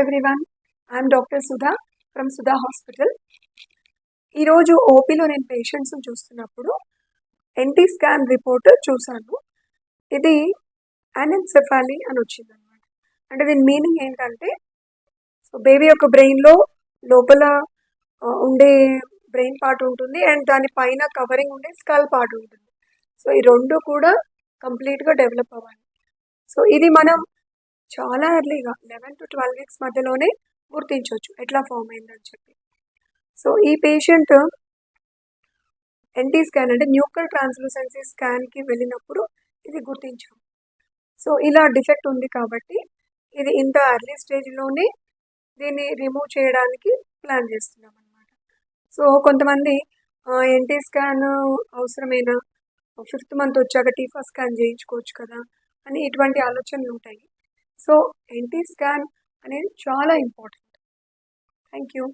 everyone. I am Dr. Sudha from Sudha Hospital. ఈరోజు ఓపీలో నేను పేషెంట్స్ని చూస్తున్నప్పుడు ఎన్టీ స్కాన్ రిపోర్ట్ చూశాను. ఇది యానెన్సెఫాలీ అని వచ్చింది అనమాట. అంటే దీని మీనింగ్ ఏంటంటే బేబీ యొక్క బ్రెయిన్లో లోపల ఉండే బ్రెయిన్ పార్ట్ ఉంటుంది అండ్ దాని పైన కవరింగ్ ఉండే స్కల్ పార్ట్ ఉంటుంది. సో ఈ రెండు కూడా కంప్లీట్గా డెవలప్ అవ్వాలి. సో ఇది మనం చాలా ఎర్లీగా 11 to 12 వీక్స్ మధ్యలోనే గుర్తించవచ్చు ఎట్లా ఫామ్ అయిందని చెప్పి. సో ఈ పేషెంట్ ఎన్టీ స్కాన్ అంటే న్యూక్లియర్ ట్రాన్స్లూసెన్సీ స్కాన్కి వెళ్ళినప్పుడు ఇది గుర్తించాం. సో ఇలా డిఫెక్ట్ ఉంది కాబట్టి ఇది ఇంత ఎర్లీ స్టేజ్లోనే దీన్ని రిమూవ్ చేయడానికి ప్లాన్ చేస్తున్నాం అనమాట. సో కొంతమంది ఎన్టీ స్కాన్ అవసరమైన 5th మంత్ వచ్చాక టీఫా స్కాన్ చేయించుకోవచ్చు కదా అని ఇటువంటి ఆలోచనలు ఉంటాయి. సో ఎన్టీ స్కాన్ అనేది చాలా ఇంపార్టెంట్. Thank you.